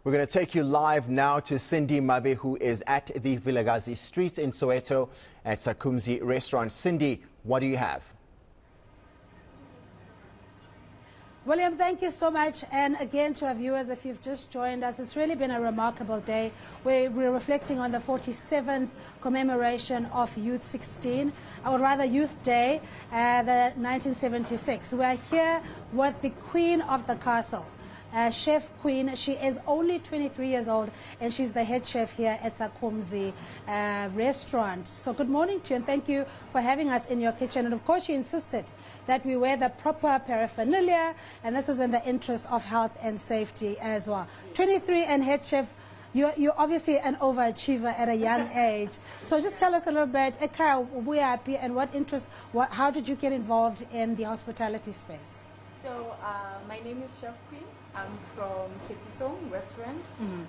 We're going to take you live now to Sindy Mabe, who is at the Vilagazi Street in Soweto at Sakhumzi Restaurant. Sindy, what do you have? William, thank you so much. And again, to our viewers, if you've just joined us, it's really been a remarkable day where we're reflecting on the 47th commemoration of Youth 16, or rather Youth Day, the 1976. We're here with the Queen of the Castle. Chef Queen. She is only 23 years old and she's the head chef here at Sakhumzi Restaurant. So good morning to you and thank you for having us in your kitchen. And of course she insisted that we wear the proper paraphernalia, and this is in the interest of health and safety as well. 23 and head chef, you're obviously an overachiever at a young age. So just tell us a little bit, and what interest, how did you get involved in the hospitality space? So my name is Chef Queen. I'm from Sindy Restaurant.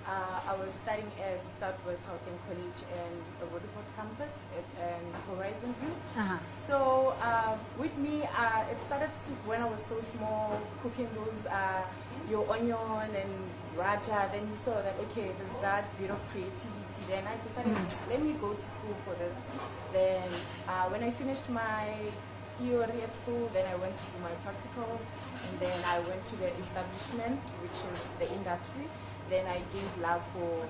I was studying at Southwest Gauteng College and the Waterford campus. It's in Horizon View. So with me, it started when I was so small, cooking those your onion and raja. Then you saw that okay, there's that bit of creativity. Then I decided let me go to school for this. Then when I finished my theory at school, then I went to do my practicals, and then I went to the establishment, which is the industry. Then I gained love for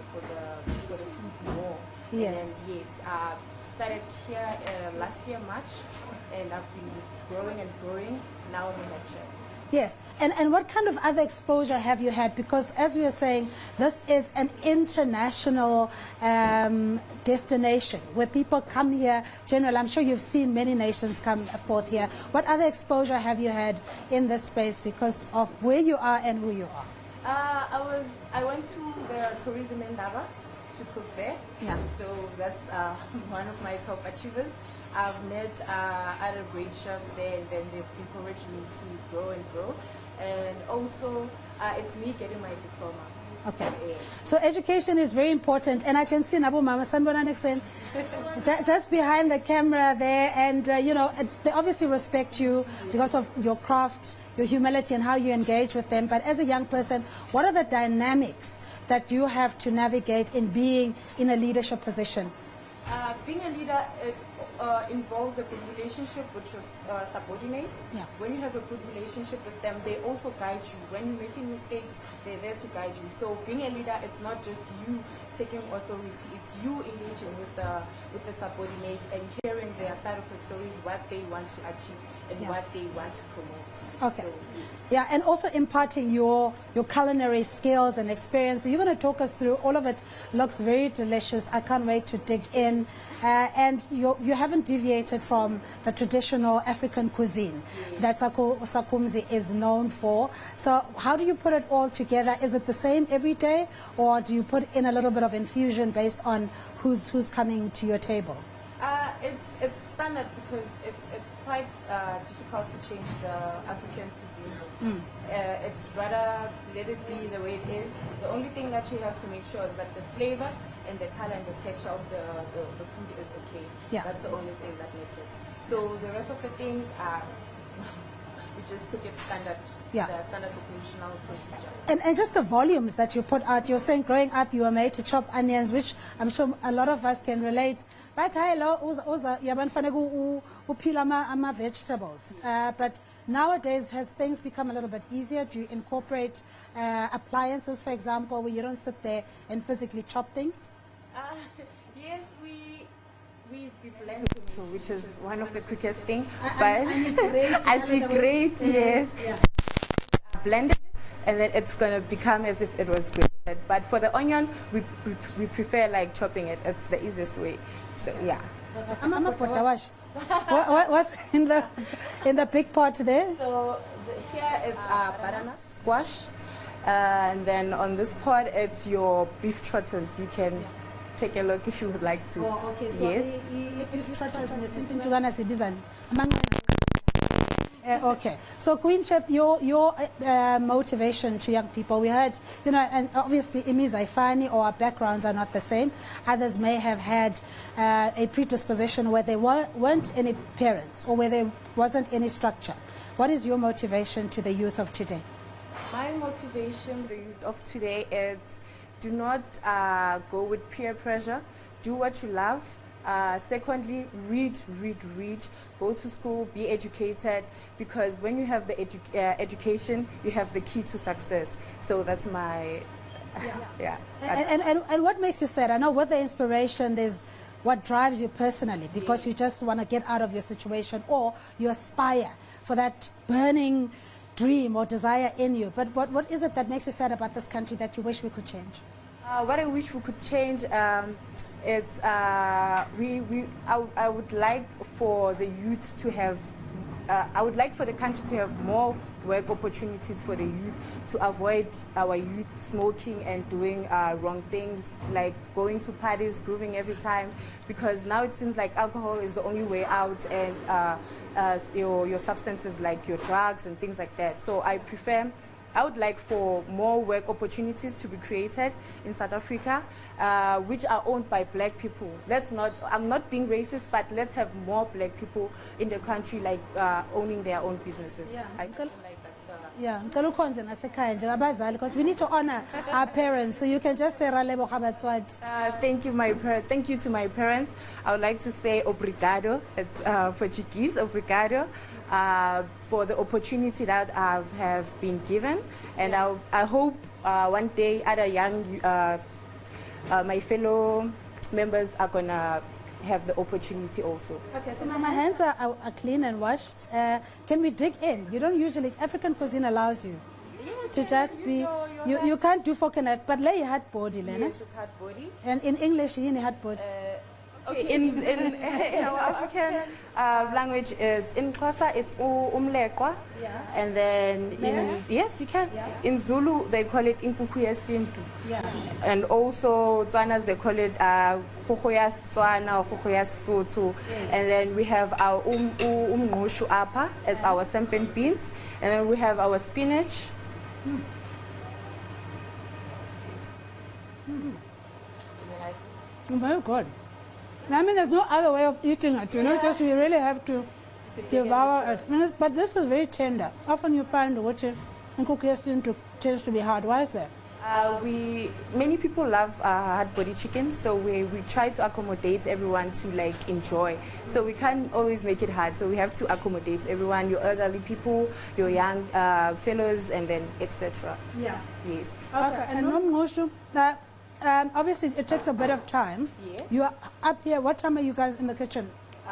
the food more. Yes. And then, yes, started here last year March, and I've been growing and growing. Now I'm a head chef. Yes, and what kind of other exposure have you had? Because as we were saying, this is an international destination where people come here. Generally, I'm sure you've seen many nations come forth here. What other exposure have you had in this space because of where you are and who you are? I went to the tourism in Dava to cook there. Yeah. So that's one of my top achievers. I've met other great chefs there, and then they've encouraged me to grow and grow. And also, it's me getting my diploma. Okay. So education is very important, and I can see Nabu Mama Sanbonanexen just behind the camera there, and you know, they obviously respect you because of your craft, your humility, and how you engage with them. But as a young person, what are the dynamics that you have to navigate in being in a leadership position? Being a leader involves a good relationship with your subordinates. Yeah. When you have a good relationship with them, they also guide you. When you're making mistakes, they're there to guide you. So being a leader, it's not just you taking authority, it's you engaging with the subordinates and hearing their side of the stories, what they want to achieve and what they want to promote. Okay. So, yes. Yeah, and also imparting your culinary skills and experience. So you're going to talk us through all of it. Looks very delicious. I can't wait to dig in. And you haven't deviated from the traditional African cuisine that Sakhumzi is known for. So how do you put it all together? Is it the same every day, or do you put in a little bit of infusion based on who's coming to your table? It's standard because it's quite difficult to change the African cuisine. It's rather let it be the way it is. The only thing that you have to make sure is that the flavor and the color and the texture of the food is okay. Yeah. That's the only thing that matters. So the rest of the things are we just cook it standard. Yeah. The standard conventional procedure. And just the volumes that you put out. You're saying growing up you were made to chop onions, which I'm sure a lot of us can relate. But vegetables. But nowadays, has things become a little bit easier? Do you incorporate appliances, for example, where you don't sit there and physically chop things? Yes, we blend tomato, which is one of the quickest things. But I feel great, yes. Yeah. Blend it, and then it's going to become as if it was grated. But for the onion, we prefer like chopping it. It's the easiest way. So yeah. What's in the big pot there? So here it's banana squash, and then on this pot it's your beef trotters. You can take a look if you would like to. Oh, okay. So yes. Beef trotters okay. So Queen Chef, your motivation to young people, we heard, you know, and obviously Imiza Ifani or our backgrounds are not the same. Others may have had a predisposition where there weren't any parents or where there wasn't any structure. What is your motivation to the youth of today? My motivation for the youth of today is do not go with peer pressure. Do what you love. Secondly, read. Go to school, be educated, because when you have the education, you have the key to success. So that's my... yeah. And what makes you sad? I know with the inspiration, there's what drives you personally, because you just want to get out of your situation, or you aspire for that burning dream or desire in you. But what is it that makes you sad about this country that you wish we could change? What I wish we could change, it's I would like for the youth to have. I would like for the country to have more work opportunities for the youth, to avoid our youth smoking and doing wrong things, like going to parties, grooving every time, because now it seems like alcohol is the only way out, and your substances like your drugs and things like that. So I would like for more work opportunities to be created in South Africa, which are owned by black people. I'm not being racist, but let's have more black people in the country, like owning their own businesses. Yeah, because we need to honor our parents. So you can just say thank you to my parents. I would like to say obrigado. It's for Portuguese, obrigado, for the opportunity that I have been given, and I hope one day other young my fellow members are gonna have the opportunity also. Okay, so my hands are clean and washed. Can we dig in? You don't usually, African cuisine allows you to just be, you can't do fork and knife, but lay hard body, Lena. Yes, it's hard body. And in English, you need hard body. Okay, in our African language, it's in Xhosa, it's umleqwa, and then yes, you can. Yeah. In Zulu, they call it inkukhu yesintu, and also Tswanas, they call it khokho ya Setswana or khokho ya Sotho, and then we have our umngqushu apha, it's our sempen beans, and then we have our spinach. Very good. I mean, there's no other way of eating it, you know, just we really have to devour it. I mean, but this is very tender. Often you find which in cooking tends to be hard. Why is that? Many people love hard body chicken, so we try to accommodate everyone to like enjoy. So we can't always make it hard, so we have to accommodate everyone, your elderly people, your young fellows, and then etc. Yeah. Yes. Okay, and obviously it takes a bit of time. Yes. You are up here. What time are you guys in the kitchen?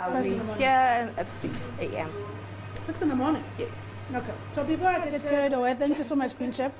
We're here at 6 a.m. 6 in the morning? Yes. Okay. So before I get carried away, thank you so much, Queen Chef.